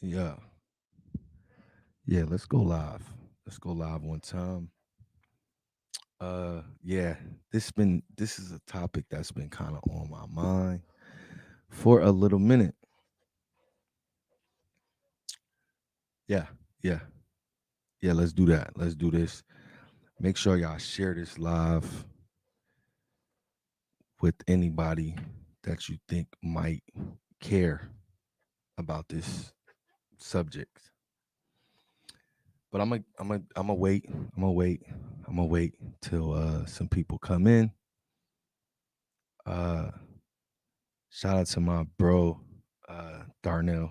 Yeah. Yeah, let's go live. Let's go live one time. Yeah, this is a topic that's been kind of on my mind for a little minute. Yeah, yeah, yeah, let's do that. Let's do this. Make sure y'all share this live with anybody that you think might care about this subject. But I'm gonna wait. I'm gonna wait. I'm gonna wait till some people come in. Uh Shout out to my bro, Darnell.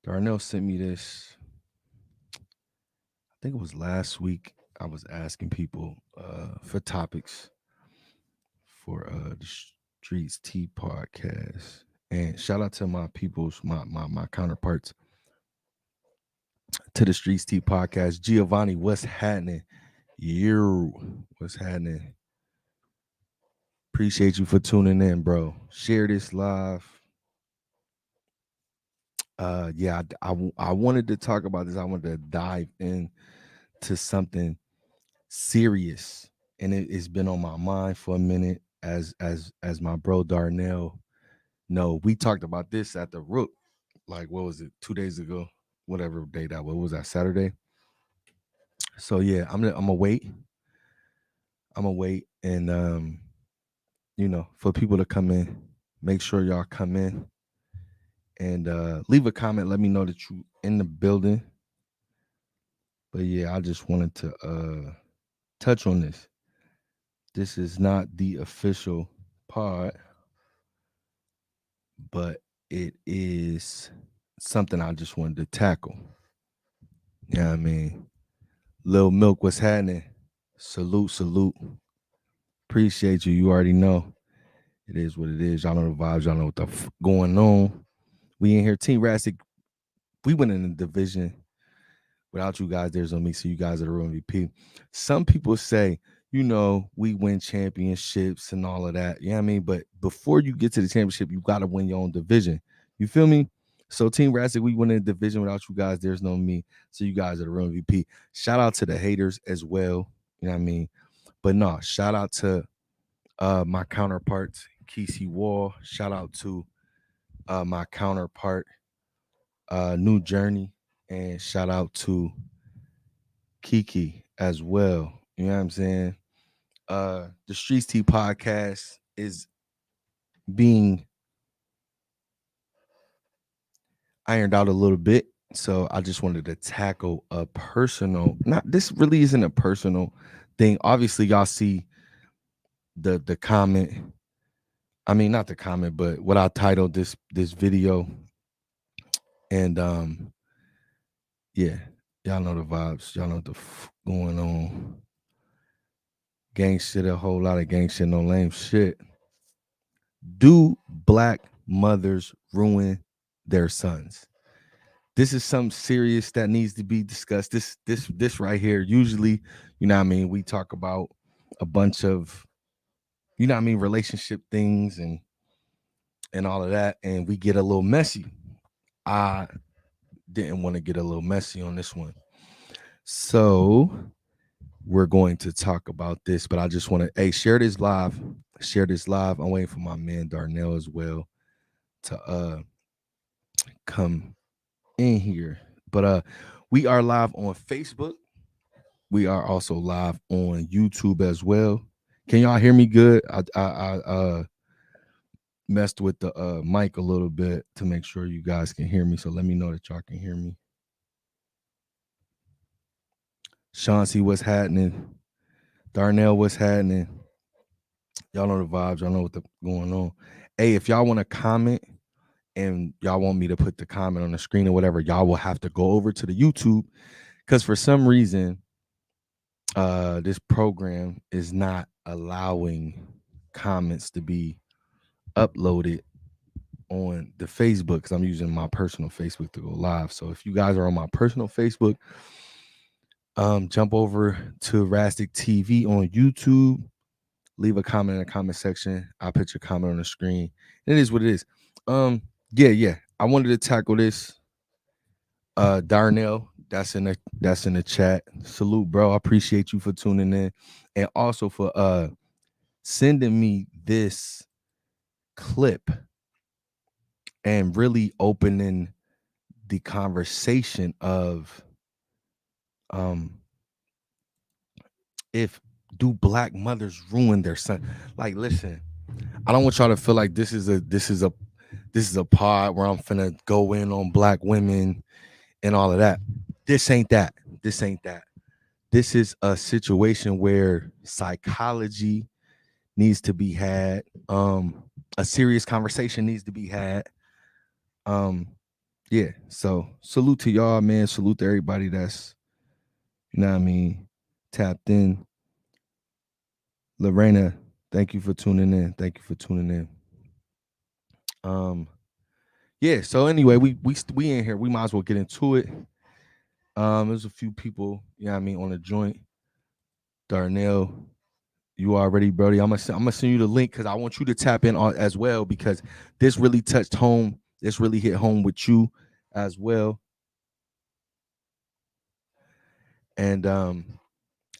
Darnell sent me this. I think it was last week. I was asking people for topics for the Streets Tea podcast. And shout out to my peoples, my counterparts to the Streets Tea podcast. Giovanni, what's happening? You, what's happening? Appreciate you for tuning in, bro. Share this live. Yeah, I wanted to talk about this. I wanted to dive in to something serious, and it's been on my mind for a minute. As my bro Darnell, no, we talked about this at the Rook, like what was it, 2 days ago, whatever day that was. What was that, Saturday? So yeah, I'm gonna wait. I'm gonna wait, and for people to come in, make sure y'all come in and leave a comment. Let me know that you in the building. But yeah, I just wanted to touch on this. This is not the official pod, but it is something I just wanted to tackle. Yeah, I mean, Lil Milk, what's happening? Salute, salute. Appreciate you. You already know it is what it is. Y'all know the vibes. Y'all know what the going on. We in here, Team Rastic. We went in the division. Without you guys, there's no me. So you guys are the real MVP. Some people say, we win championships and all of that. You know what I mean? But before you get to the championship, you got to win your own division. You feel me? So Team Rastic, we win in the division. Without you guys, there's no me. So you guys are the real MVP. Shout out to the haters as well. You know what I mean? But no, shout out to my counterparts, Kesey Wall. Shout out to my counterpart, New Journey. And shout out to Kiki as well. You know what I'm saying? The Streets Tea podcast is being ironed out a little bit. So I just wanted to tackle a personal, not this really isn't a personal thing. Obviously, y'all see the comment. I mean, not the comment, but what I titled this video. And yeah, y'all know the vibes. Y'all know what the going on. Gang shit, a whole lot of gang shit, no lame shit. Do black mothers ruin their sons? This is something serious that needs to be discussed. This right here. Usually, we talk about a bunch of, relationship things and all of that, and we get a little messy. I didn't want to get a little messy on this one. So we're going to talk about this, but I just want to share this live. Share this live. I'm waiting for my man Darnell as well to come in here. But we are live on Facebook. We are also live on YouTube as well. Can y'all hear me good? I messed with the mic a little bit to make sure you guys can hear me. So let me know that y'all can hear me. Chauncey, what's happening? Darnell, what's happening? Y'all know the vibes. Y'all know what going on. Hey, if y'all want to comment and y'all want me to put the comment on the screen or whatever, y'all will have to go over to the YouTube, because for some reason this program is not allowing comments to be uploaded on the Facebook, because I'm using my personal Facebook to go live. So if you guys are on my personal Facebook, jump over to Rastic TV on YouTube, leave a comment in the comment section. I'll put your comment on the screen. It is what it is. Yeah. I wanted to tackle this. Darnell, that's in the chat. Salute, bro. I appreciate you for tuning in, and also for sending me this clip and really opening the conversation of if do black mothers ruin their son. Like, listen, I don't want y'all to feel like this is a pod where I'm finna go in on black women and all of that. This ain't that. This ain't that. This is a situation where psychology needs to be had. A serious conversation needs to be had. Yeah. So salute to y'all, man. Salute to everybody that's, you know what I mean, tapped in. Lorena, thank you for tuning in. Thank you for tuning in. Yeah, so anyway, we in here. We might as well get into it. There's a few people, you know what I mean, on the joint. Darnell, you already, Brody. I'm gonna send you the link because I want you to tap in on as well, because this really touched home. This really hit home with you as well. And I'm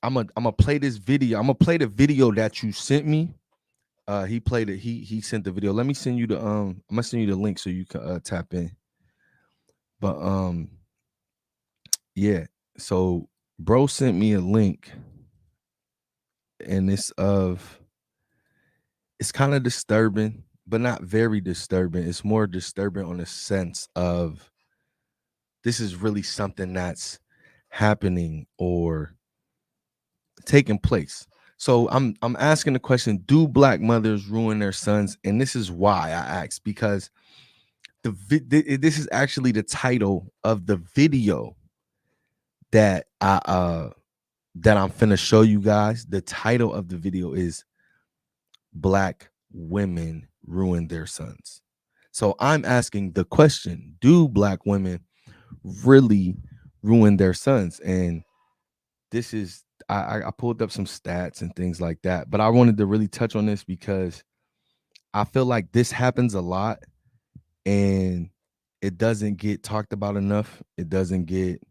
gonna play this video. I'm gonna play the video that you sent me. He played it. He sent the video. Let me send you the I'm gonna send you the link so you can tap in. But yeah. So bro sent me a link, and it's kind of disturbing, but not very disturbing. It's more disturbing on the sense of this is really something that's happening or taking place. So I'm asking the question, do black mothers ruin their sons? And this is why I asked, because this is actually the title of the video that I'm finna show you guys. The title of the video is Black Women Ruin Their Sons. So I'm asking the question, do black women really ruin their sons? And this is, I pulled up some stats and things like that, but I wanted to really touch on this because I feel like this happens a lot and it doesn't get talked about enough. It doesn't get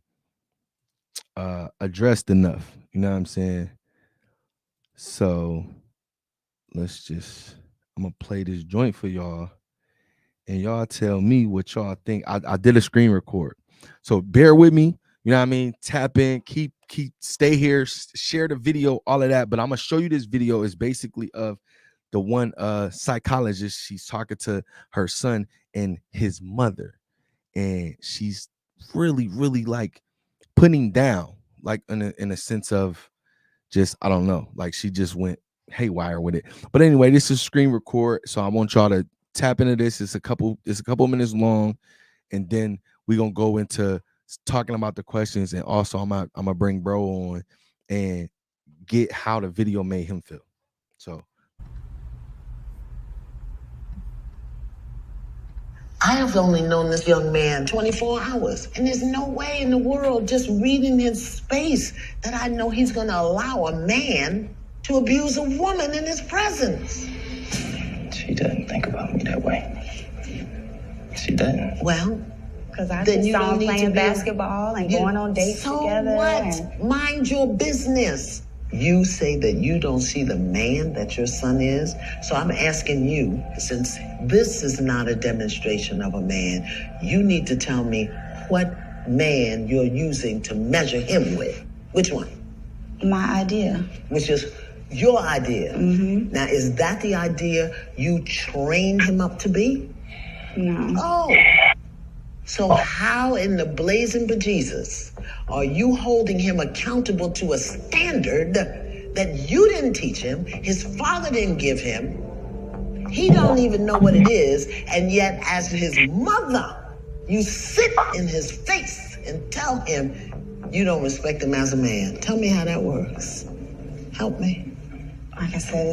addressed enough. You know what I'm saying? So I'm gonna play this joint for y'all, and y'all tell me what y'all think. I did a screen record, so bear with me. You know what I mean? Tap in, keep stay here, share the video, all of that. But I'm gonna show you this video. Is basically of the one psychologist. She's talking to her son and his mother, and she's really, really like putting down, like in a sense of just, I don't know, like she just went haywire with it. But anyway, this is screen record, so I want y'all to tap into this. It's a couple minutes long, and then we're gonna go into talking about the questions, and also I'm gonna bring bro on and get how the video made him feel. So I have only known this young man 24 hours, and there's no way in the world, just reading his space, that I know he's going to allow a man to abuse a woman in his presence. She doesn't think about me that way. She doesn't. Well, because I just saw him playing basketball and going on dates together. So what? Mind your business. You say that you don't see the man that your son is. So I'm asking you, since this is not a demonstration of a man, you need to tell me what man you're using to measure him with. Which one? My idea. Which is your idea. Mm-hmm. Now, is that the idea you trained him up to be? No. Oh. So how in the blazing bejesus are you holding him accountable to a standard that you didn't teach him, his father didn't give him, he don't even know what it is, and yet as his mother, you sit in his face and tell him you don't respect him as a man? Tell me how that works. Help me. Like I said,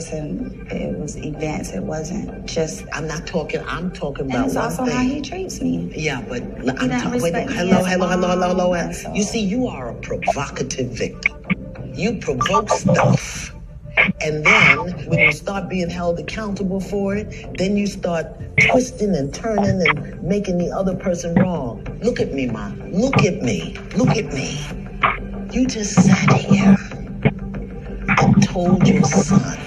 it was events. It wasn't just. I'm talking about and it's one also thing. how he treats me. Yeah, but He doesn't respect me as a mom, so. You see, you are a provocative victim. You provoke stuff. And then when you start being held accountable for it, then you start twisting and turning and making the other person wrong. Look at me, Ma. Look at me. Look at me. You just sat here and told your son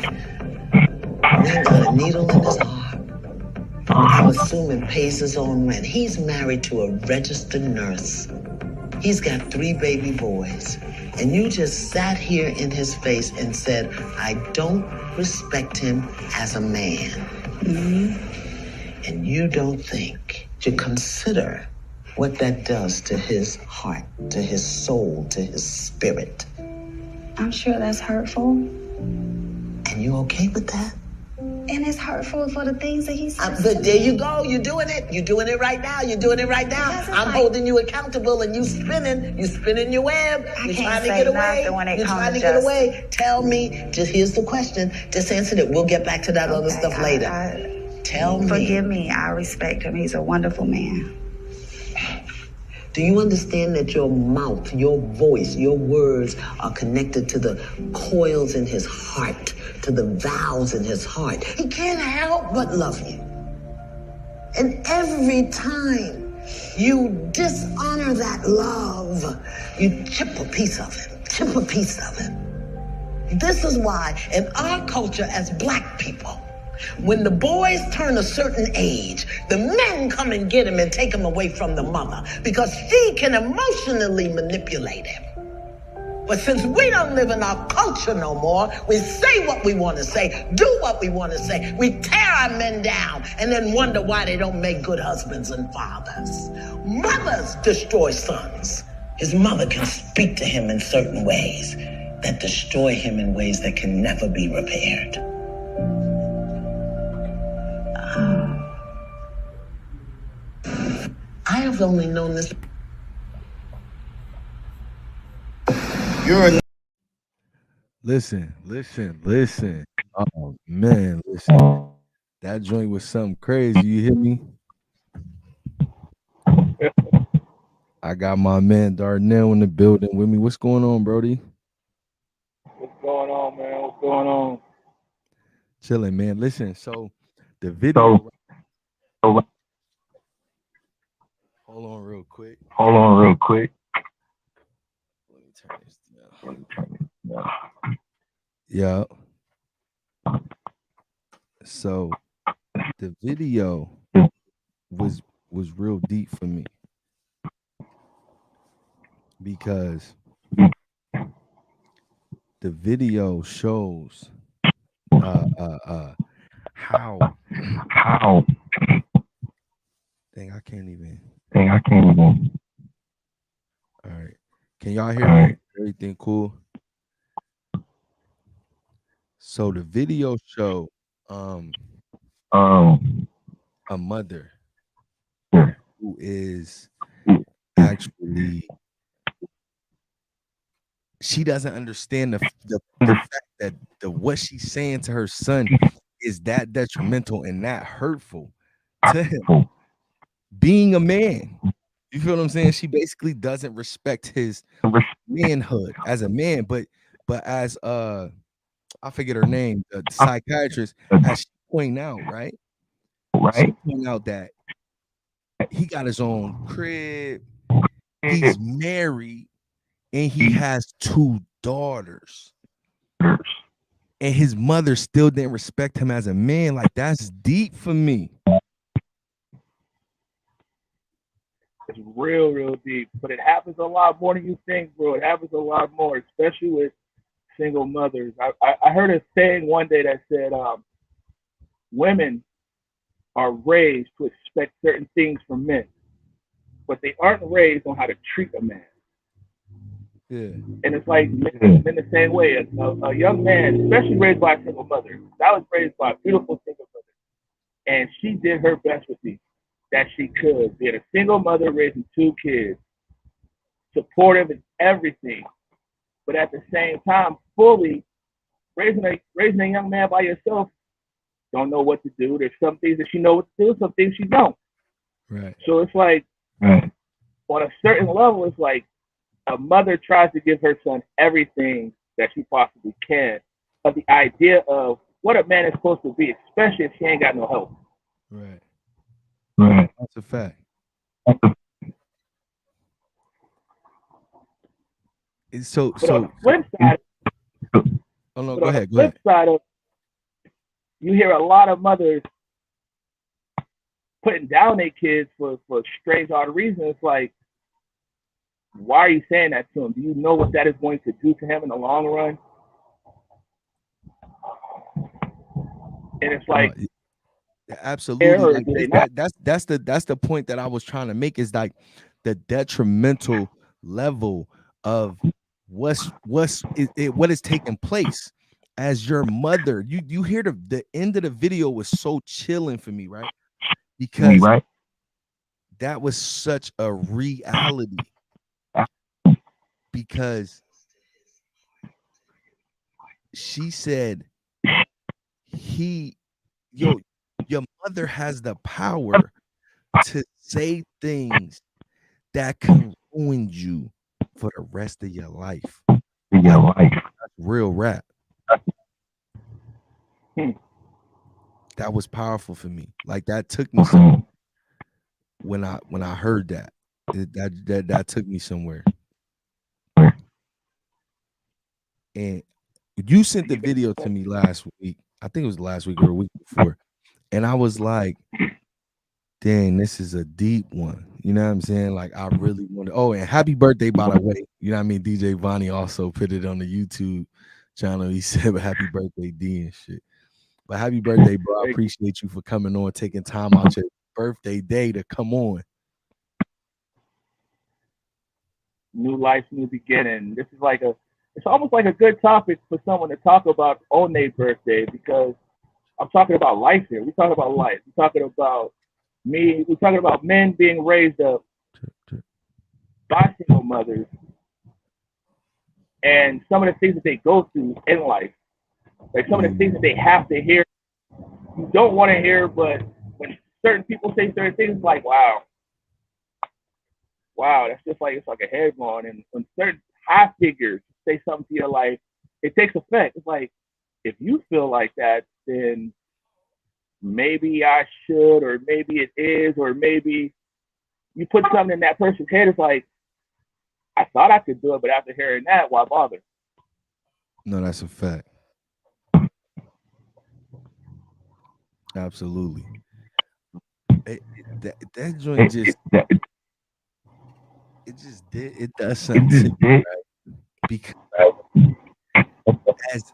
he ain't got a needle in his arm. I'm assuming pays his own rent. He's married to a registered nurse. He's got 3 baby boys. And you just sat here in his face and said, I don't respect him as a man. And you don't think to consider what that does to his heart, to his soul, to his spirit. I'm sure that's hurtful. And you okay with that? And it's hurtful for the things that he says. But there you go. You're doing it. You're doing it right now. You're doing it right now. I'm holding you accountable, and you spinning. You spinning your web. You're trying to get away. You're trying to get away. Tell me. Just here's the question. Just answer it. We'll get back to that other stuff later. Tell me. Forgive me. I respect him. He's a wonderful man. Do you understand that your mouth, your voice, your words are connected to the coils in his heart, to the valves in his heart? He can't help but love you. And every time you dishonor that love, you chip a piece of him, chip a piece of him. This is why in our culture as Black people, when the boys turn a certain age, the men come and get him and take him away from the mother because she can emotionally manipulate him. But since we don't live in our culture no more, we say what we want to say, do what we want to say. We tear our men down and then wonder why they don't make good husbands and fathers. Mothers destroy sons. His mother can speak to him in certain ways that destroy him in ways that can never be repaired. I have only known this. Listen. Oh man, listen. That joint was something crazy. You hear me? I got my man Darnell in the building with me. What's going on, Brody? What's going on, man? What's going on? Chilling, man. Listen, so the video. Hold on real quick. Let me turn this down. Yeah. So the video was real deep for me because the video shows how dang, I can't even. All right. Can y'all hear me? Everything cool? So the video show a mother who is actually, she doesn't understand the fact that what she's saying to her son is that detrimental and that hurtful to him being a man. You feel what I'm saying? She basically doesn't respect his manhood as a man, but as I forget her name, the psychiatrist, as she point out, right? She point out that he got his own crib, he's married, and he has 2 daughters. And his mother still didn't respect him as a man. Like, that's deep for me. It's real deep. But it happens a lot more than you think, bro. It happens a lot more, especially with single mothers. I heard a saying one day that said women are raised to expect certain things from men, but they aren't raised on how to treat a man. Yeah. And it's like men the same way. A young man, especially raised by a single mother, I was raised by a beautiful single mother, and she did her best with me that she could. Being a single mother raising 2 kids, supportive in everything, but at the same time, fully raising a young man by yourself, don't know what to do. There's some things that she knows what to do, some things she don't. Right. So it's like, on a certain level, it's like a mother tries to give her son everything that she possibly can, of the idea of what a man is supposed to be, especially if she ain't got no help. Right. That's a fact. So But on the flip side, oh no, but go on the ahead. flip side of, you hear a lot of mothers putting down their kids for strange odd reasons. It's like, why are you saying that to him? Do you know what that is going to do to him in the long run? And it's like, absolutely, like do they not? that's the point that I was trying to make, is like the detrimental level of what is taking place. As your mother, you hear the end of the video was so chilling for me, right? Because that was such a reality. Because she said, your mother has the power to say things that can ruin you for the rest of your life. That's real rap. That was powerful for me. Like, that took me somewhere. When I heard that, that took me somewhere. And you sent the video to me last week. I think it was last week or a week before. And I was like, dang, this is a deep one. You know what I'm saying? Like, I really want to. Oh, and happy birthday, by the way. You know what I mean? DJ Vonnie also put it on the YouTube channel. He said, happy birthday, D and shit. But happy birthday, bro. I appreciate you for coming on, taking time out your birthday day to come on. New life, new beginning. This is like it's almost like a good topic for someone to talk about on their birthday, because I'm talking about life here. We're talking about life. We're talking about me. We're talking about men being raised up by single mothers and some of the things that they go through in life. Like some of the things that they have to hear. You don't want to hear, but when certain people say certain things, it's like, wow, that's just like, it's like a head on. And when certain high figures say something to your life, it takes effect. It's like, if you feel like that, then maybe I should, or maybe it is, or maybe you put something in that person's head. It's like, I thought I could do it, but after hearing that, why bother? No, that's a fact. Absolutely. That joint just it does something to me, right? Because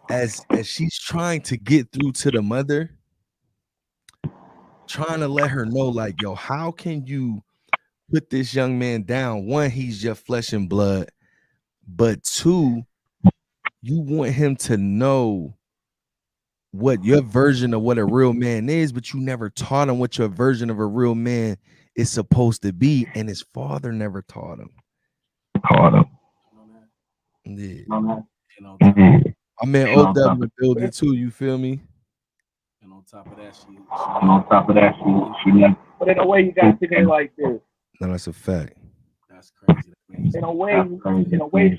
as she's trying to get through to the mother, trying to let her know, like, yo, how can you put this young man down? One, he's your flesh and blood, but two, you want him to know what your version of what a real man is, but you never taught him what your version of a real man is supposed to be, and his father never taught him. Yeah. I mean, OW in the building too. You feel me? And on top of that, she But in a way, you got to think of it like this. No, that's a fact. That's crazy. In a way,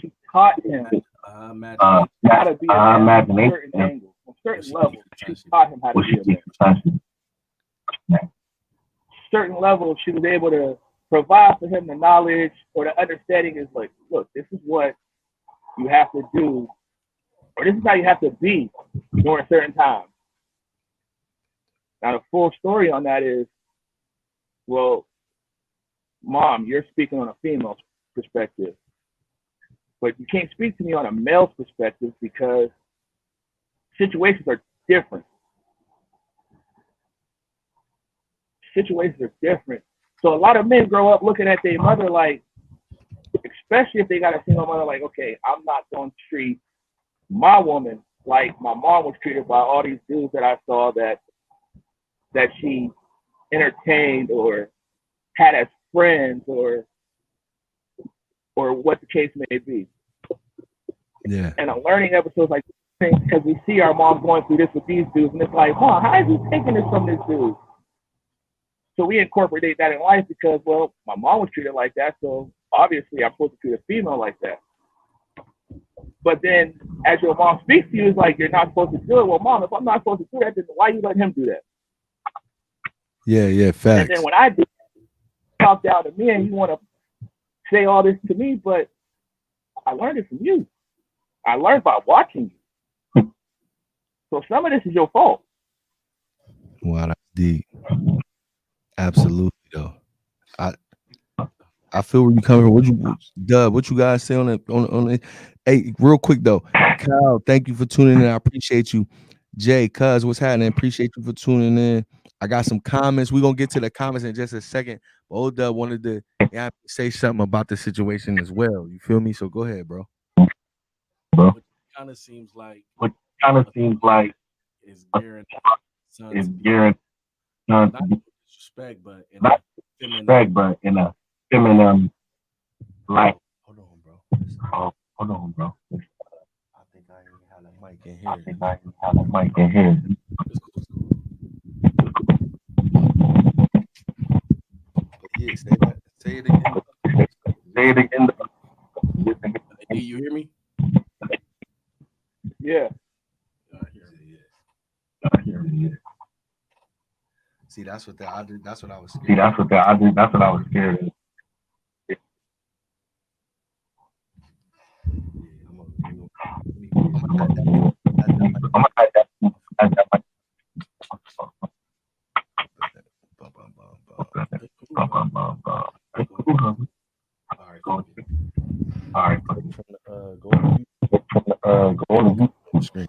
she taught him how to be a man from a certain angle, from certain level. She taught him how to be a man. Certain level, she was able to provide for him the knowledge or the understanding. Is like, look, this is what you have to do, or this is how you have to be during a certain time. Now, the full story on that is, well, Mom, you're speaking on a female's perspective, but you can't speak to me on a male's perspective because situations are different. So a lot of men grow up looking at their mother like, especially if they got a single mother, like, okay, I'm not going to treat my woman like my mom was treated by all these dudes that I saw that she entertained or had as friends, or what the case may be. Yeah. And a learning episode like this, because we see our mom going through this with these dudes, and it's like, Mom, how is he taking this from this dude? So we incorporate that in life because, well, my mom was treated like that, so obviously I'm supposed to treat a female like that. But then as your mom speaks to you, it's like, you're not supposed to do it. Well, Mom, if I'm not supposed to do that, then why are you letting him do that? Yeah, facts. And then when I do, talk down to me and you want to say all this to me, but I learned it from you. I learned by watching you. So some of this is your fault. Wow, that's deep. Absolutely though. I I feel where you coming from. What you guys say on it on it? Hey, real quick though, Kyle, thank you for tuning in. I appreciate you. Jay, cuz, what's happening? Appreciate you for tuning in. I got some comments. We're gonna get to the comments in just a second. But old Dub wanted to say something about the situation as well. You feel me? So go ahead, bro. But kind of seems like What kind of seems like it's gearing son is to be gearing not not disrespect, but in a not feminine. respect, but in a feminine light. Hold on, bro. Oh, hold on, bro. I think I ain't had a mic in I here. think I have a mic in here. It's cool. But yeah, say that. Say it again. Say it again. Hey, you hear me? Yeah. See, that's what I did. That's what I was scared. See, that's what I did. That's what I was scared of. I'm gonna add that. All right. Go to screen.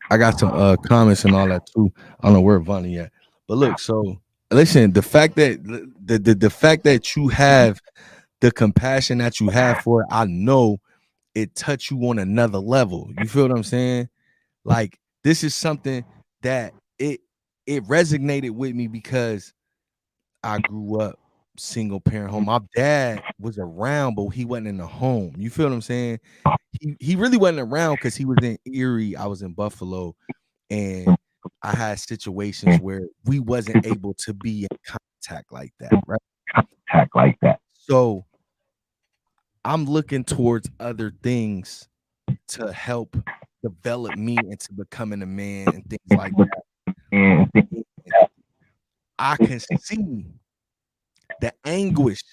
I got some comments and all that too. I don't know where Vonnie at, but look. So listen, the fact that the fact that you have the compassion that you have for it, I know it touch you on another level. You feel what I'm saying? Like this is something that it resonated with me because I grew up single parent home. My dad was around, but he wasn't in the home. You feel what I'm saying? He really wasn't around because he was in Erie. I was in Buffalo, and I had situations where we wasn't able to be in contact like that, right? Contact like that. So I'm looking towards other things to help develop me into becoming a man and things like that. And I can see the anguish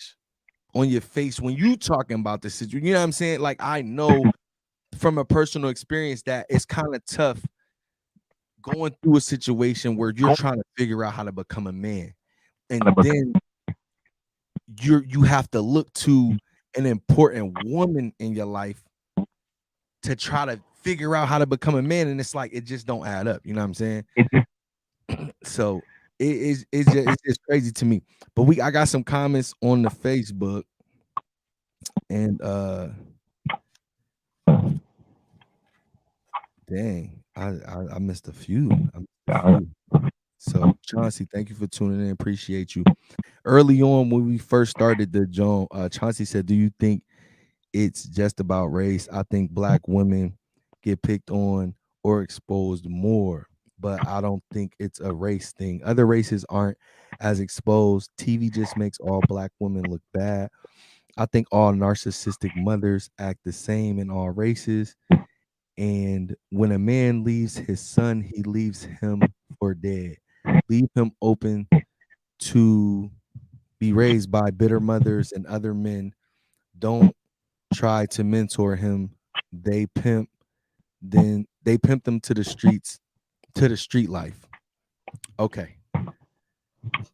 on your face when you talking about this situation. You know what I'm saying? Like I know from a personal experience that it's kind of tough going through a situation where you're trying to figure out how to become a man, and then you have to look to an important woman in your life to try to figure out how to become a man, and it's like it just don't add up. You know what I'm saying? So it's just crazy to me. But I got some comments on the Facebook, and dang, I missed a few. So Chauncey, thank you for tuning in. Appreciate you. Early on when we first started the Joan, Chauncey said, "Do you think it's just about race? I think black women get picked on or exposed more, but I don't think it's a race thing. Other races aren't as exposed. TV just makes all black women look bad. I think all narcissistic mothers act the same in all races. And when a man leaves his son, he leaves him for dead. Leave him open to be raised by bitter mothers and other men. Don't try to mentor him. They pimp them to the streets, to the street life." Okay.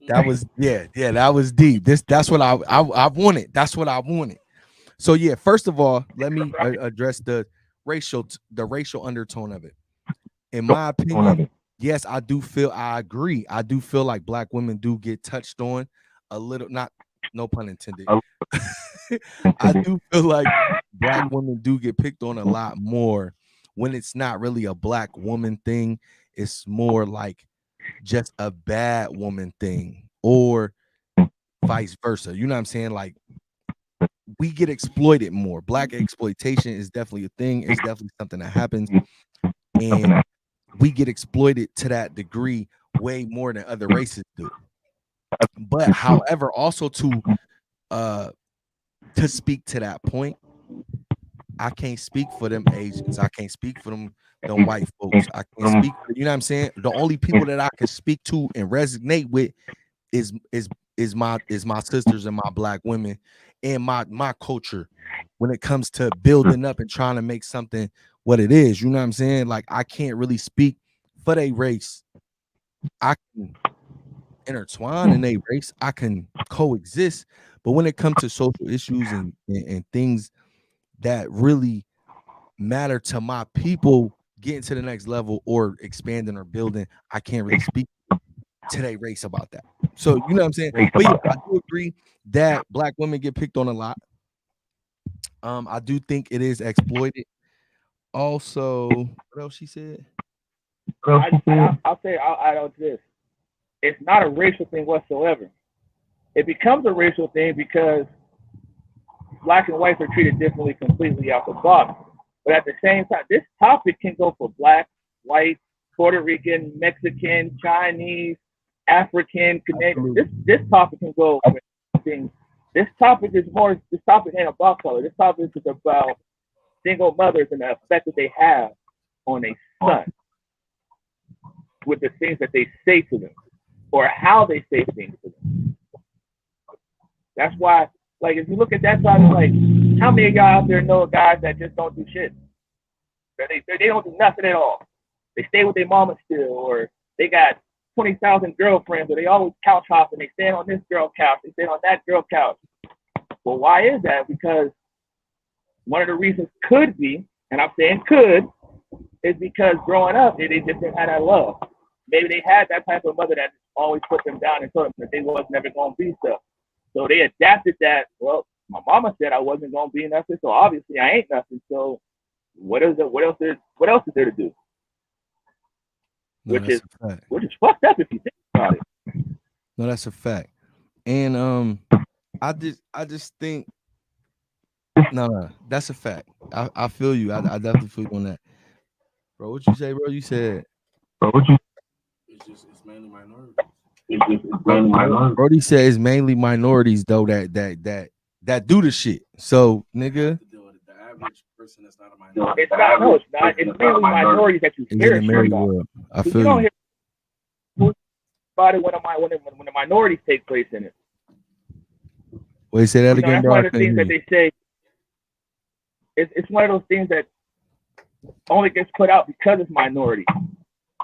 That was that was deep. That's what I wanted. That's what I wanted. So yeah, first of all, let me address the racial undertone of it. In my opinion, yes, I agree. I do feel like black women do get touched on a little, not no pun intended. I do feel like black women do get picked on a lot more when it's not really a black woman thing. It's more like just a bad woman thing, or vice versa. You know what I'm saying? Like we get exploited more. Black exploitation is definitely a thing. It's definitely something that happens, and we get exploited to that degree way more than other races do. But however, also to speak to that point, I can't speak for them Asians. I can't speak for them white folks. I can't speak for, you know what I'm saying? The only people that I can speak to and resonate with is my sisters and my black women and my culture when it comes to building up and trying to make something what it is. You know what I'm saying? Like, I can't really speak for their race. I can intertwine in a race, I can coexist, but when it comes to social issues and things that really matter to my people getting to the next level or expanding or building, I can't really speak to their race about that. So you know what I'm saying? But yeah, I do agree that black women get picked on a lot. I do think it is exploited. Also, what else she said? I'll add on to this. It's not a racial thing whatsoever. It becomes a racial thing because black and whites are treated differently completely out the box. But at the same time, this topic can go for black, white, Puerto Rican, Mexican, Chinese, African, Canadian. This topic can go for things. This topic ain't about color. This topic is about single mothers and the effect that they have on a son with the things that they say to them or how they say things to them. That's why, like, if you look at that side, like, how many of y'all out there know guys that just don't do shit? They don't do nothing at all. They stay with their mama still, or they got 20,000 girlfriends, or they always couch hopping. They stand on this girl couch, they stand on that girl couch. Well, why is that? Because one of the reasons could be, and I'm saying could, is because growing up, they just didn't have that love. Maybe they had that type of mother that always put them down and told them that they was never going to be stuff. So they adapted that. Well, my mama said I wasn't going to be nothing, so obviously I ain't nothing. So what else is there to do? No, which is fucked up if you think about it. No, that's a fact. And I just think no, that's a fact. I feel you. I definitely feel you on that. Bro, what you say, bro? You said It's mainly minorities. Brody said it's mainly minorities though that do the shit. So nigga, The average person that's not a minority. It's not. It's mainly minorities that you hear shit about. World. I feel you. Don't hear about it when the minorities take place in it. Wait, say that again, that's bro. One of the things that they say. It's one of those things that only gets put out because it's minority.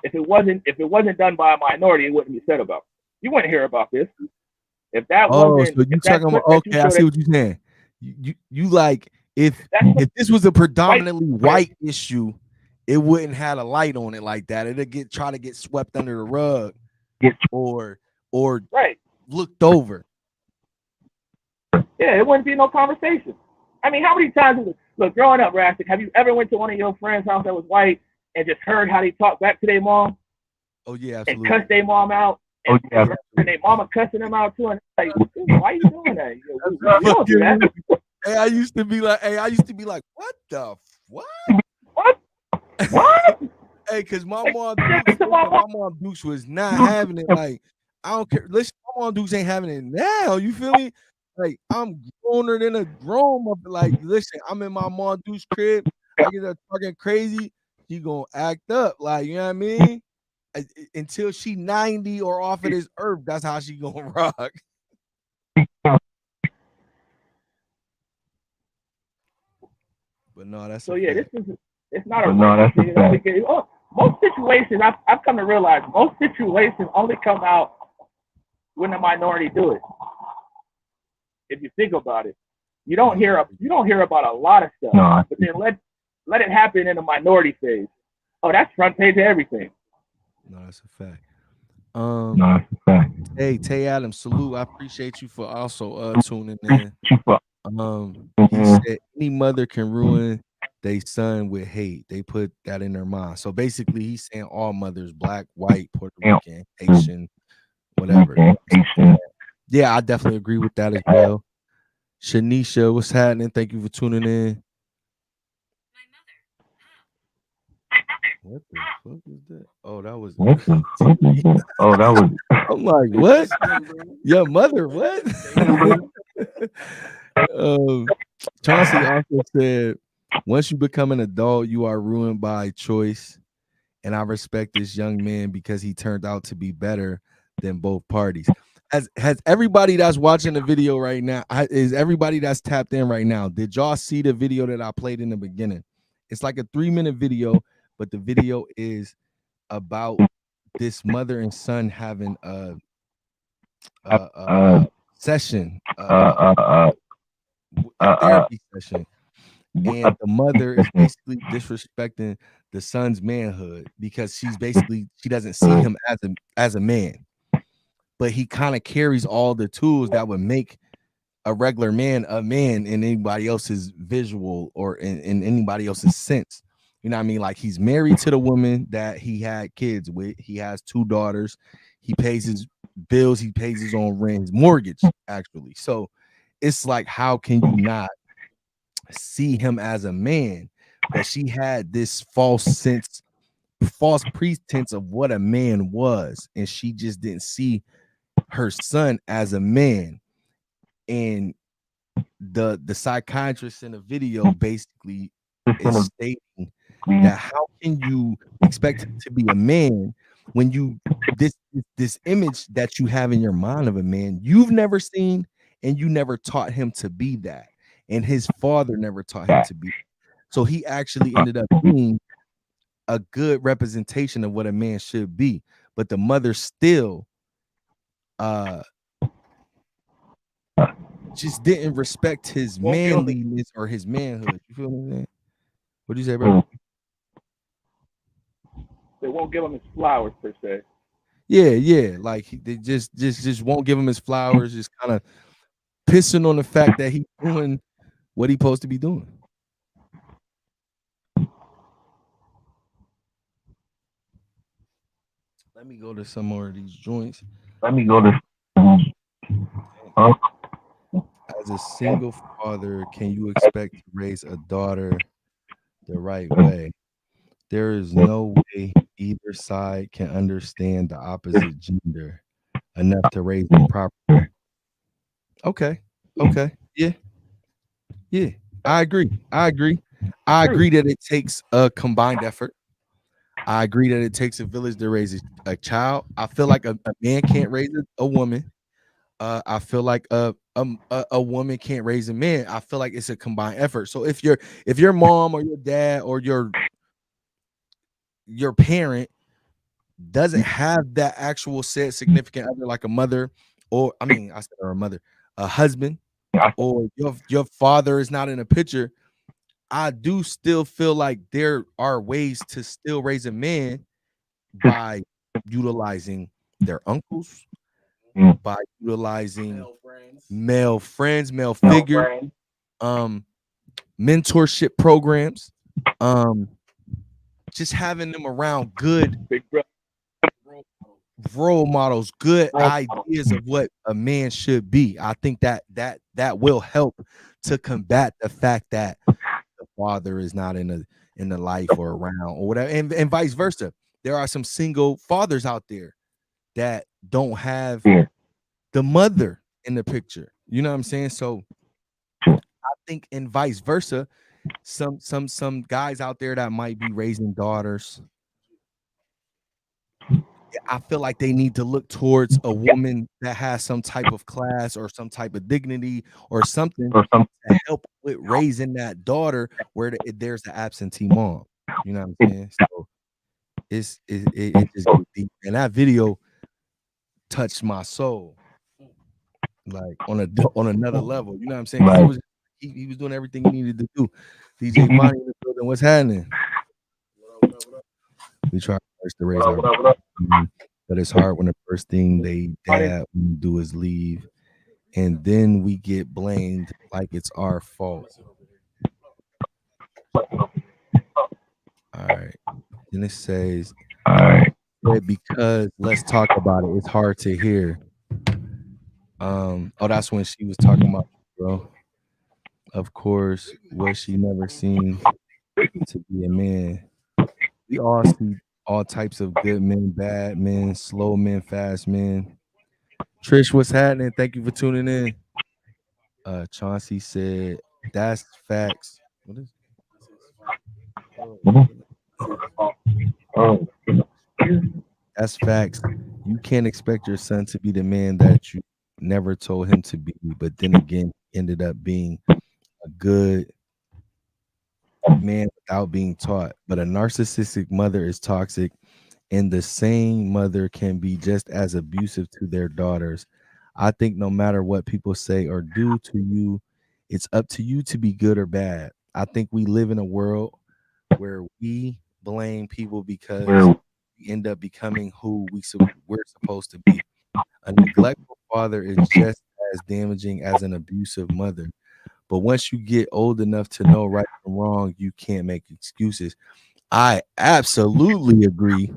If it wasn't done by a minority, it wouldn't be said about. You wouldn't hear about this. If that wasn't, so you talking about? Okay, I see what you're saying. You like if this was a predominantly white issue, it wouldn't have a light on it like that. It'd try to get swept under the rug, or right looked over. Yeah, it wouldn't be no conversation. I mean, how many times look growing up, Rastic, have you ever went to one of your friends' house that was white and just heard how they talk back to their mom? Oh yeah, absolutely. And cuss their mom out. And their mama cussing them out too, and like, why are you doing that? You don't do that. Hey, I used to be like, what the what? Hey, because my mom Dukes was not having it. Like, I don't care. Listen, my mom Dukes ain't having it now. You feel me? Like, I'm growner than a grown up. Like, listen, I'm in my mom Dukes crib. I get her talking crazy. She gonna act up. Like, you know what I mean? Until she 90 or off of this earth, that's how she gonna rock. But no, that's so yeah. It's not a thing. Most situations, I've come to realize, most situations only come out when the minority do it. If you think about it, you don't hear about a lot of stuff, but then let it happen in the minority phase. Oh, that's front page of everything. No, that's a fact. Hey, Tay Adams, salute. I appreciate you for also tuning in. He said any mother can ruin their son with hate. They put that in their mind. So basically, he's saying all mothers, black, white, Puerto Rican, Haitian, whatever. Yeah, I definitely agree with that as well. Shanisha, what's happening? Thank you for tuning in. What the fuck is that? Oh, that was. I'm like, what? Your mother? What? Chauncey also said, once you become an adult, you are ruined by choice. And I respect this young man because he turned out to be better than both parties. has everybody that's watching the video right now, is everybody that's tapped in right now, did y'all see the video that I played in the beginning? It's like a 3-minute video, but the video is about this mother and son having a session, a therapy session, and the mother is basically disrespecting the son's manhood because she doesn't see him as a man, but he kind of carries all the tools that would make a regular man a man in anybody else's visual or in anybody else's sense. You know what I mean? Like, he's married to the woman that he had kids with. He has 2 daughters. He pays his bills. He pays his own rent, his mortgage, actually. So it's like, how can you not see him as a man? But she had this false pretense of what a man was, and she just didn't see her son as a man. And the psychiatrist in the video basically is stating that how can you expect him to be a man when this image that you have in your mind of a man you've never seen, and you never taught him to be that, and his father never taught him to be. So he actually ended up being a good representation of what a man should be, but the mother still just didn't respect his manliness or his manhood. You feel what I'm saying? What do you say, bro? They won't give him his flowers per se. Yeah. Like, they just won't give him his flowers. Just kind of pissing on the fact that he's doing what he's supposed to be doing. Let me go to some more of these joints. As a single father, can you expect to raise a daughter the right way? There is no way either side can understand the opposite gender enough to raise them properly. Okay. Yeah. I agree that it takes a combined effort. I agree that it takes a village to raise a child. I feel like a man can't raise a woman. I feel like a woman can't raise a man. I feel like it's a combined effort. So if your mom or your dad or your parent doesn't have that actual said significant other, like a mother, or I mean, I said, or a mother, a husband, or your father is not in a picture, I do still feel like there are ways to still raise a man by utilizing their uncles, by utilizing male friends, male figure, mentorship programs, just having them around good Big brother. role models, good ideas of what a man should be. I think that will help to combat the fact that the father is not in the life or around or whatever, and vice versa. There are some single fathers out there that don't have the mother in the picture. You know what I'm saying? So I think, and vice versa, some guys out there that might be raising daughters, I feel like they need to look towards a woman that has some type of class or some type of dignity or something to help with raising that daughter where there's the absentee mom. You know what I'm saying? So it just gets deep. And that video touched my soul, like on another level. You know what I'm saying? 'Cause it was he was doing everything he needed to do. DJ Vonnie in the building. What's happening? We try first to raise our, but it's hard when the first thing they dad do is leave, and then we get blamed like it's our fault. All right. Then it says, because let's talk about it. It's hard to hear. Oh, that's when she was talking about, bro. Of course, was she never seen to be a man? We all see all types of good men, bad men, slow men, fast men. Trish, what's happening? Thank you for tuning in. Chauncey said, that's facts. What is That's facts. You can't expect your son to be the man that you never told him to be, but then again, ended up being a good man without being taught. But a narcissistic mother is toxic, and the same mother can be just as abusive to their daughters. I think no matter what people say or do to you, it's up to you to be good or bad. I think we live in a world where we blame people because we end up becoming who we're supposed to be. A neglectful father is just as damaging as an abusive mother. But once you get old enough to know right from wrong, you can't make excuses. I absolutely agree.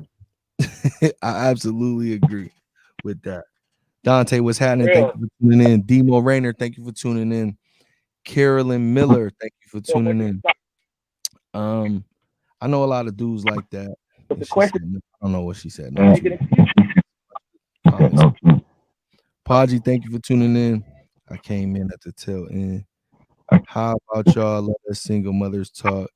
I absolutely agree with that. Dante, what's happening? Thank you for tuning in. Demo Rayner, thank you for tuning in. Carolyn Miller, thank you for tuning in. I know a lot of dudes like that. And she said, I don't know what she said. No, comments. Podgy, thank you for tuning in. I came in at the tail end. How about y'all let us single mothers talk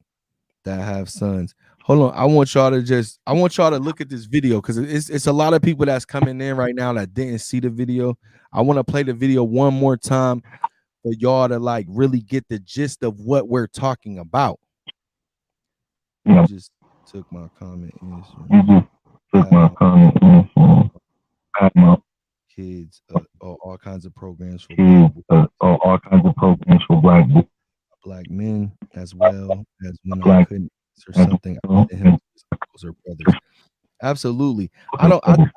that have sons? Hold on. I want y'all to look at this video because it's a lot of people that's coming in right now that didn't see the video. I want to play the video one more time for y'all to like really get the gist of what we're talking about. You just took my comment answer. Kids, all kinds of programs for black men, as well as when I couldn't or something. I him his uncles or brothers. Absolutely. I think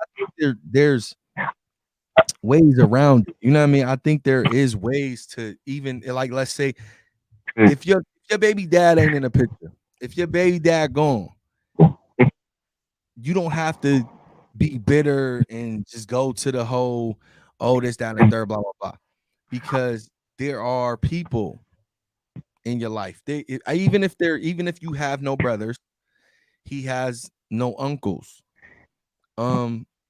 there's ways around it. You know what I mean? I think there is ways to even like, let's say if your baby dad ain't in a picture, if your baby dad gone, you don't have to be bitter and just go to the whole, oh, this, that, and third, blah, blah, blah. Because there are people in your life. Even if you have no brothers, he has no uncles. There's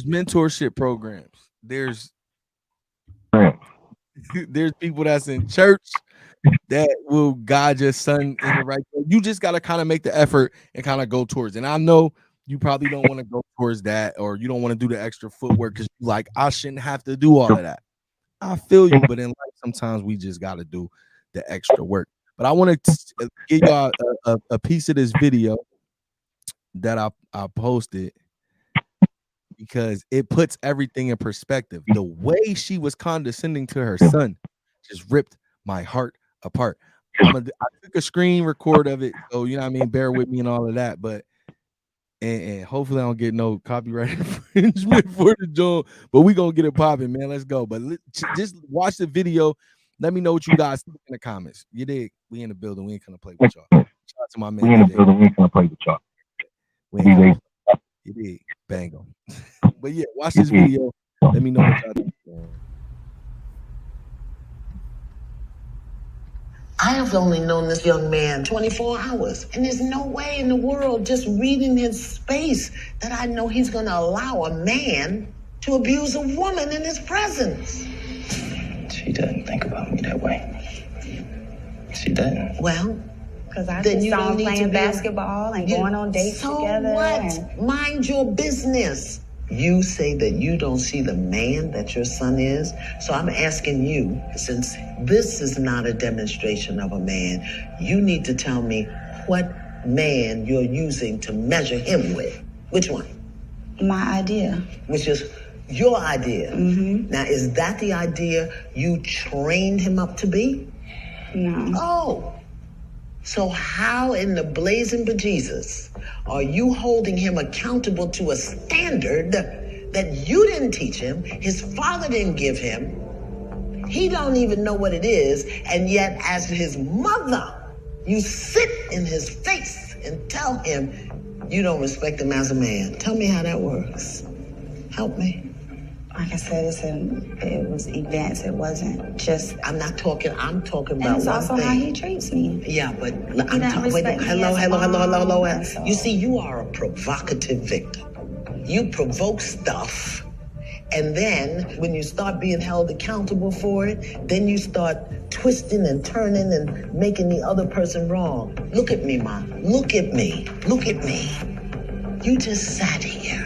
mentorship programs. There's people that's in church that will guide your son in the right way. You just got to kind of make the effort and kind of go towards it. And I know you probably don't want to go towards that, or you don't want to do the extra footwork because you like, I shouldn't have to do all of that. I feel you, but in life, sometimes we just got to do the extra work. But I want to give y'all a piece of this video that I posted because it puts everything in perspective. The way she was condescending to her son just ripped my heart apart. I took a screen record of it, so you know what I mean, bear with me and all of that, but and hopefully I don't get no copyright infringement for the joint, but we gonna get it popping, man. Let's go. But just watch the video. Let me know what you guys think in the comments. You dig? We in the building. We ain't gonna play with y'all. Shout out to my man. We in the building. We ain't gonna play with y'all. You dig? Bang them. But yeah, watch this video. Let me know what y'all think. I have only known this young man 24 hours, and there's no way in the world, just reading his space, that I know he's going to allow a man to abuse a woman in his presence. She doesn't think about me that way. She doesn't. Well, because I just saw him playing basketball and going on dates together. So what? Mind your business. You say that you don't see the man that your son is. So I'm asking you, since this is not a demonstration of a man, you need to tell me what man you're using to measure him with. Which one? My idea. Which is your idea. Mm-hmm. Now, is that the idea you trained him up to be? No. Oh. So how in the blazing bejesus are you holding him accountable to a standard that you didn't teach him, his father didn't give him, he don't even know what it is, and yet as his mother, you sit in his face and tell him you don't respect him as a man? Tell me how that works. Help me. Like I said, it was events. It wasn't just. I'm talking about and it's one also thing. how he treats me. Yeah, but He doesn't respect me as a mom, and so- You see, you are a provocative victim. You provoke stuff, and then when you start being held accountable for it, then you start twisting and turning and making the other person wrong. Look at me, Mom. Look at me. Look at me. You just sat here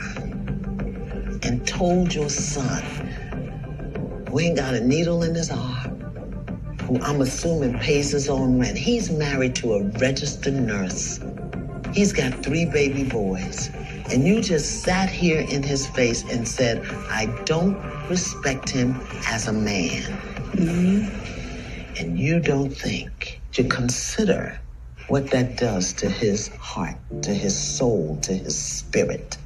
and told your son, who ain't got a needle in his arm, who I'm assuming pays his own rent. He's married to a registered nurse. He's got 3 baby boys. And you just sat here in his face and said, I don't respect him as a man. And you don't think to consider what that does to his heart, to his soul, to his spirit.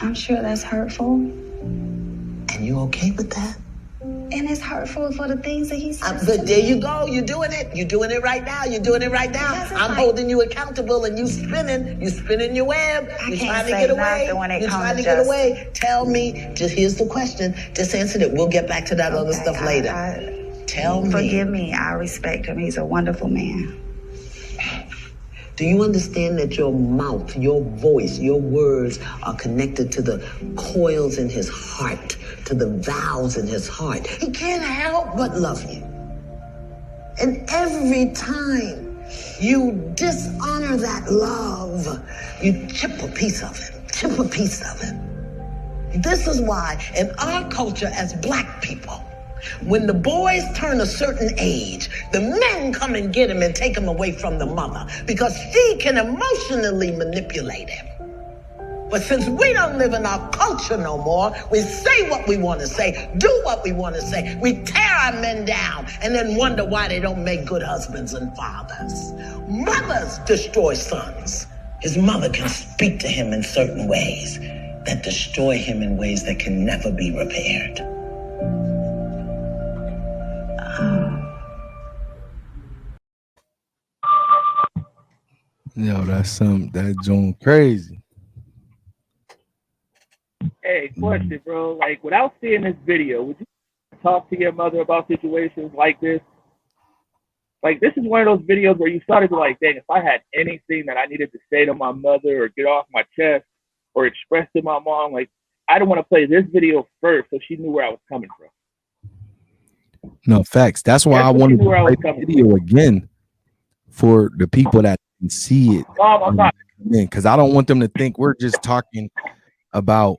I'm sure that's hurtful. And you okay with that? And it's hurtful for the things that he says. But there you go. You're doing it. You're doing it right now. You're doing it right now. I'm holding you accountable, and you spinning your web. You're trying to get away. You're trying to get away. Tell me. Just here's the question. Just answer it. We'll get back to that other stuff later. Tell me. Forgive me. I respect him. He's a wonderful man. Do you understand that your mouth, your voice, your words are connected to the coils in his heart, to the valves in his heart? He can't help but love you. And every time you dishonor that love, you chip a piece of it, chip a piece of it. This is why in our culture as Black people, when the boys turn a certain age, the men come and get him and take him away from the mother because she can emotionally manipulate him. But since we don't live in our culture no more, we say what we want to say, do what we want to say. We tear our men down and then wonder why they don't make good husbands and fathers. Mothers destroy sons. His mother can speak to him in certain ways that destroy him in ways that can never be repaired. Yo, that joint crazy. Hey, question, bro. Like, without seeing this video, would you talk to your mother about situations like this? Like, this is one of those videos where you started to like, dang, if I had anything that I needed to say to my mother or get off my chest or express to my mom, like, I don't want to play this video first so she knew where I was coming from. No, facts. That's why I wanted to play the video again for the people that can see it. Because I don't want them to think we're just talking about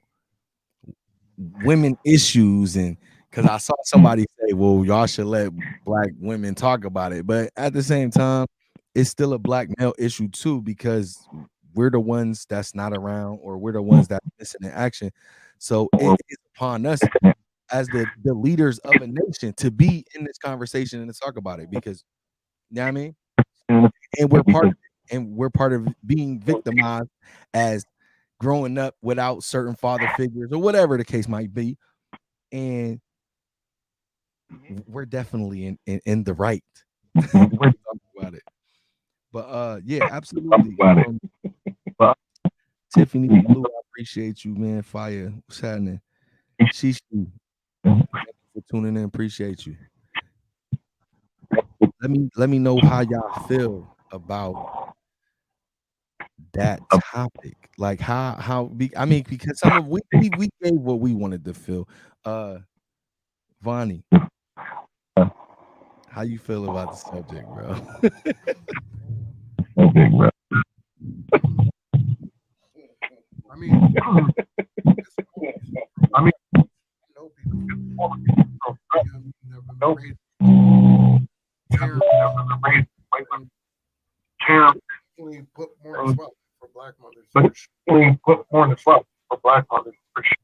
women issues, and because I saw somebody say, well, y'all should let Black women talk about it, but at the same time it's still a Black male issue too, because we're the ones that's not around, or we're the ones that missing in action. So it is upon us as the leaders of a nation to be in this conversation and to talk about it, because you know what I mean, and we're part of being victimized as growing up without certain father figures or whatever the case might be, and we're definitely in the right. We're talking about it, but yeah, absolutely. Tiffany Blue, I appreciate you, man. Fire, what's happening? Shishu, thank you for tuning in. Appreciate you. Let me know how y'all feel about that topic. Like how I mean, because some of we gave what we wanted to feel. Vonnie, how you feel about the subject, bro? I mean, know people. Never put more on the spot for Black mothers. Put more on the spot for Black mothers. For sure.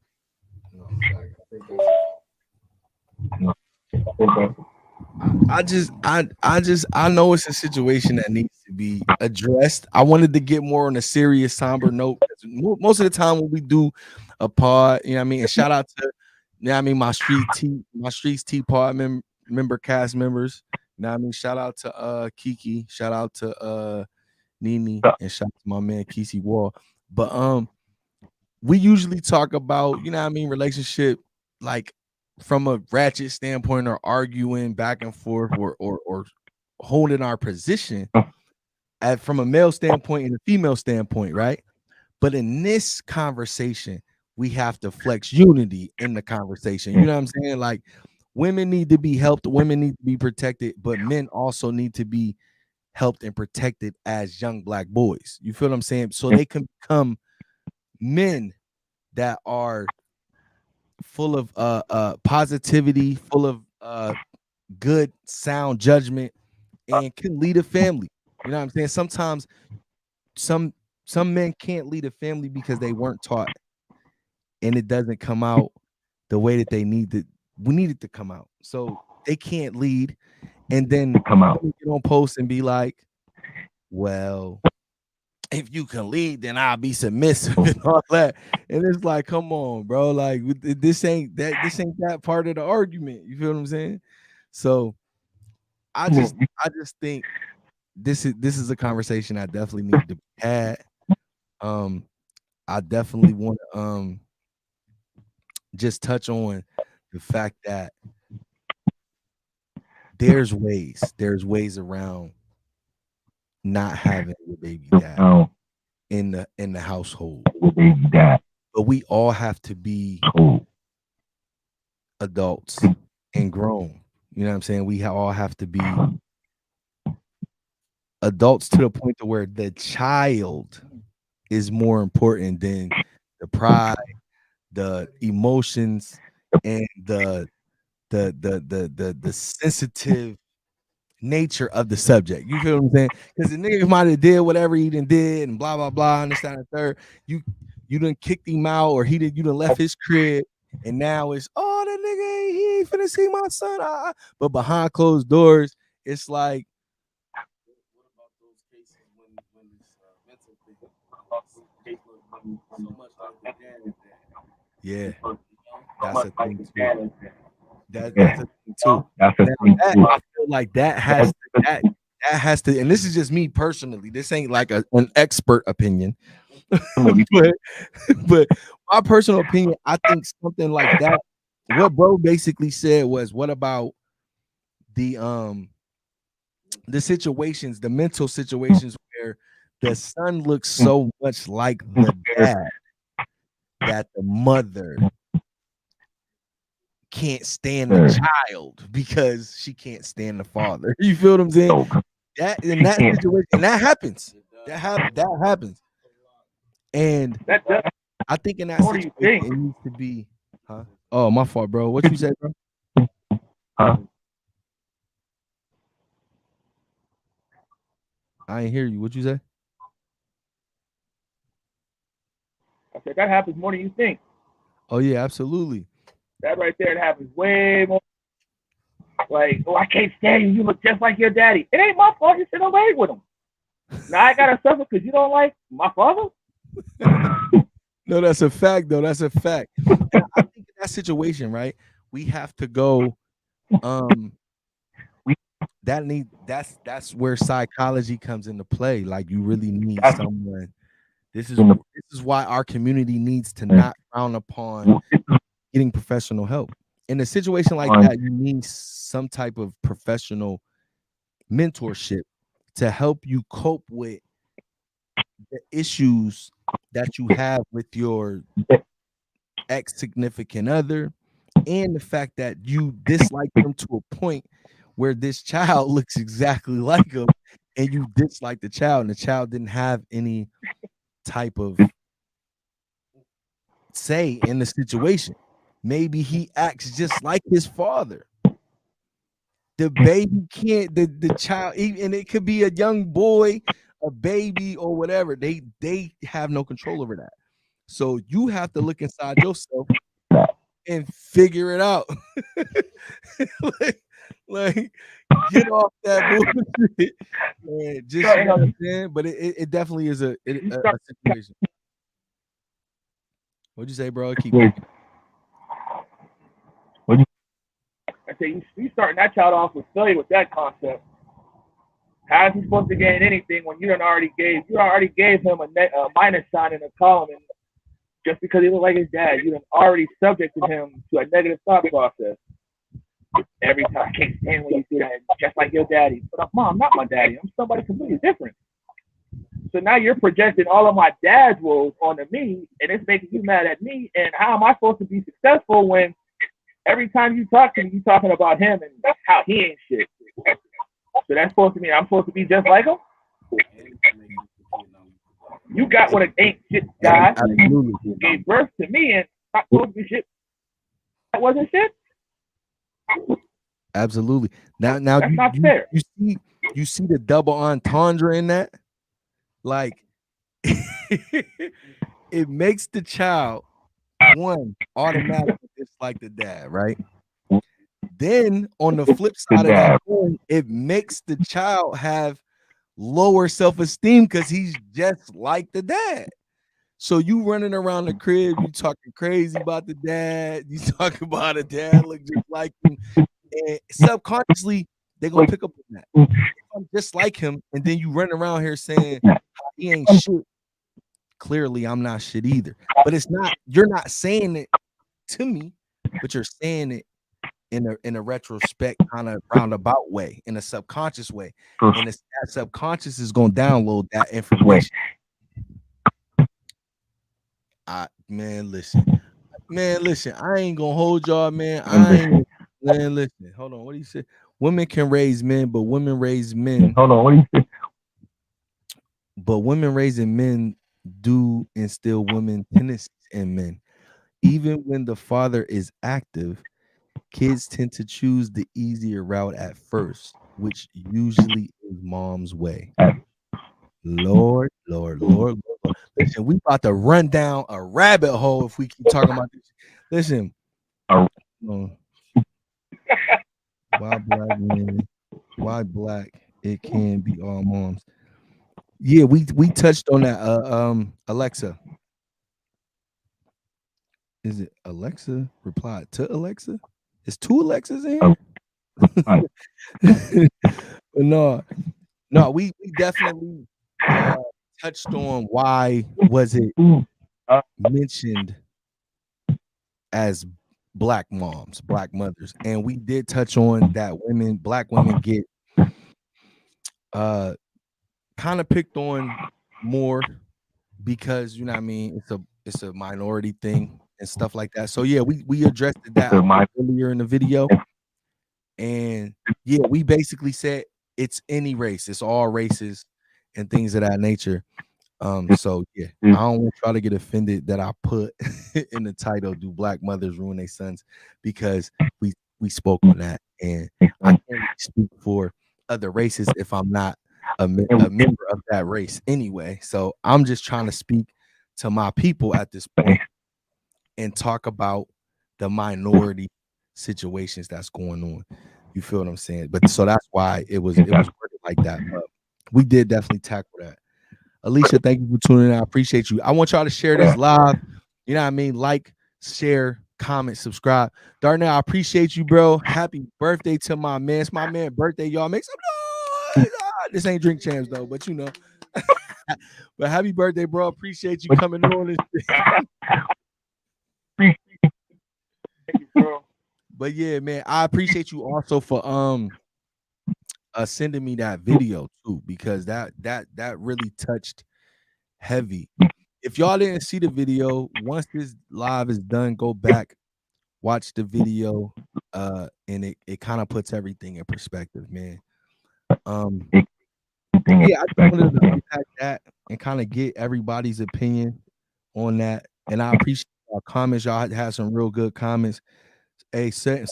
I know it's a situation that needs to be addressed. I wanted to get more on a serious, somber note. Most of the time when we do a pod, you know what I mean, and shout out to, you know what I mean, my Streets Tea pod member cast members. You know what I mean? Shout out to Kiki, shout out to Nini, and shout out to my man Kesey Wall. But we usually talk about, you know what I mean, relationship like from a ratchet standpoint, or arguing back and forth, or holding our position from a male standpoint and a female standpoint, right? But in this conversation, we have to flex unity in the conversation. You know what I'm saying? Like, women need to be helped, women need to be protected, but men also need to be helped and protected as young Black boys. You feel what I'm saying? So they can become men that are full of positivity, full of good sound judgment, and can lead a family. You know what I'm saying? Sometimes some men can't lead a family because they weren't taught, and it doesn't come out the way that they need to. We need it to come out, so they can't lead, and then Come out. get on post and be like, "Well, if you can lead, then I'll be submissive," and all that. And it's like, come on, bro. Like this ain't that. This ain't that part of the argument. You feel what I'm saying? So I just think this is a conversation I definitely need to be had. I definitely want to just touch on the fact that there's ways around not having your baby dad in the household. But we all have to be adults and grown. You know what I'm saying? We all have to be adults to the point to where the child is more important than the pride, the emotions, and the sensitive nature of the subject. You feel what I'm saying? Because the nigga might have did whatever he did and blah blah blah and this that, and the third. You done kicked him out, or you done left his crib, and now it's that nigga he ain't finna see my son. But behind closed doors, it's like, what about those cases when it's mental thing? So much like the dad. Yeah, that's a thing too. That's a thing too. I feel like that has to, and this is just me personally. This ain't like an expert opinion, but my personal opinion, I think something like that. What bro basically said was, what about the situations, the mental situations where the son looks so much like the dad that the mother can't stand the child because she can't stand the father. You feel what I'm saying? That in that situation, and that happens. That happens. And I think in that situation, it needs to be, huh? Oh, my fault, bro. What you say, bro? I ain't hear you. What you say? I said that happens more than you think. Oh yeah, absolutely. That right there, it happens way more. Like, oh, I can't stand you. You look just like your daddy. It ain't my fault you sit away with him. Now I gotta suffer because you don't like my father. No, that's a fact, though. That's a fact. And I think in that situation, right, we have to go. That's where psychology comes into play. Like, you really need someone. This is why our community needs to not frown upon getting professional help. In a situation like that, you need some type of professional mentorship to help you cope with the issues that you have with your ex-significant other, and the fact that you dislike them to a point where this child looks exactly like him, and you dislike the child, and the child didn't have any type of say in the situation. Maybe he acts just like his father. The baby can't, the child, and it could be a young boy, a baby, or whatever. They have no control over that. So you have to look inside yourself and figure it out. like get off that bullshit and just, you know what I'm saying? But it definitely is a situation. What'd you say, bro? Keep going. I say you starting that child off with failure with that concept. How is he supposed to gain anything when you already gave him a minus sign in a column, and just because he looked like his dad, you already subjected him to a negative thought process. Every time, I can't stand when you do that, just like your daddy. But Mom, I'm not my daddy. I'm somebody completely different. So now you're projecting all of my dad's woes onto me, and it's making you mad at me. And how am I supposed to be successful when every time you talk to me, you're talking about him and how he ain't shit? So that's supposed to mean I'm supposed to be just like him? You got one of ain't shit guys Absolutely. who gave birth to me and not supposed to be shit. That wasn't shit. Absolutely. Now That's not fair. you see the double entendre in that? Like it makes the child one automatically dislike the dad, right? Then on the flip side of that coin, it makes the child have lower self-esteem because he's just like the dad. So you running around the crib, you talking crazy about the dad, you talking about a dad look just like him, and subconsciously they're gonna pick up on that. If I'm just like him, and then you run around here saying he ain't shit. Clearly, I'm not shit either. But it's not, you're not saying it to me, but you're saying it in a retrospect kind of roundabout way, in a subconscious way. And that subconscious is gonna download that information. Man, listen, I ain't gonna hold y'all, man. Listen, hold on. What do you say? Women can raise men, but women raise men. Hold on, what do you say? But women raising men do instill women tendencies in men. Even when the father is active, kids tend to choose the easier route at first, which usually is mom's way. Lord. Listen, we about to run down a rabbit hole if we keep talking about this. Listen, why black men? Why black? It can be all moms. Yeah, we touched on that. Alexa. Is it Alexa? Replied to Alexa? Is two Alexas in here? No, we definitely touched on why was it mentioned as black moms, black mothers, and we did touch on that black women get kind of picked on more because, you know what I mean, it's a minority thing and stuff like that. So yeah, we addressed that earlier in the video, and yeah, we basically said it's any race, it's all races and things of that nature. So yeah, I don't want y'all to get offended that I put in the title, "Do Black Mothers Ruin Their Sons?" because we spoke on that, and I can't really speak for other races if I'm not a member of that race anyway. So I'm just trying to speak to my people at this point and talk about the minority situations that's going on. You feel what I'm saying? But so that's why it was worded like that. But we did definitely tackle that. Alicia, thank you for tuning in. I appreciate you. I want y'all to share this live. You know what I mean? Like, share, comment, subscribe. Darnell, I appreciate you, bro. Happy birthday to my man. It's my man birthday, y'all. Make some noise. This ain't Drink Champs, though, but you know. But happy birthday, bro. Appreciate you coming on. Thank you, bro. But yeah, man, I appreciate you also for sending me that video too, because that really touched heavy. If y'all didn't see the video, once this live is done, go back, watch the video, and it kind of puts everything in perspective, man. Yeah, I just wanted to unpack that and kind of get everybody's opinion on that. And I appreciate our comments. Y'all had some real good comments. Hey, Sam,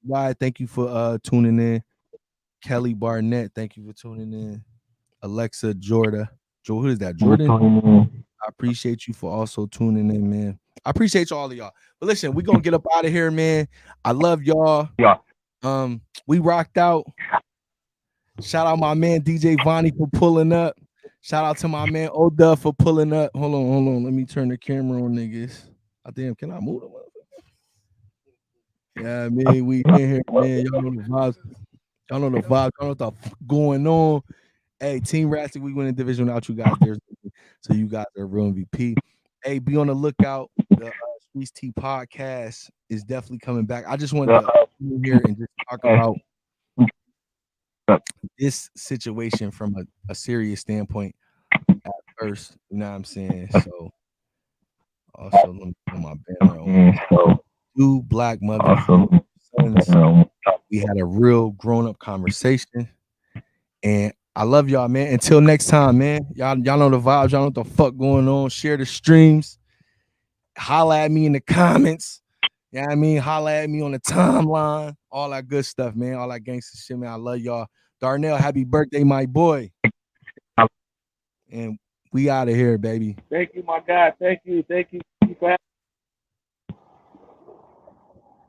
why? Thank you for tuning in. Kelly Barnett, thank you for tuning in. Alexa Jordan. Who is that? Jordan? I appreciate you for also tuning in, man. I appreciate all of y'all. But listen, we're gonna get up out of here, man. I love y'all. Yeah. We rocked out. Shout out my man DJ Vonnie for pulling up. Shout out to my man Oda for pulling up. Hold on. Let me turn the camera on, niggas. Damn, can I move them up? Yeah, I mean, we in here, man. Y'all know the vibes. Y'all know what the going on. Hey, Team Rastic, we win the division without you guys there. So you guys are real MVP. Hey, be on the lookout. The Streets T podcast is definitely coming back. I just wanted to come in here and just talk about this situation from a serious standpoint at first. You know what I'm saying? So also let me put my banner on. Two black mothers, sons. We had a real grown-up conversation, and I love y'all, man. Until next time, man. Y'all know the vibes. Y'all know what the fuck going on. Share the streams. Holla at me in the comments. You know what I mean? Holla at me on the timeline. All that good stuff, man. All that gangster shit, man. I love y'all. Darnell, happy birthday, my boy. And we out of here, baby. Thank you, my God. Thank you. Thank you for having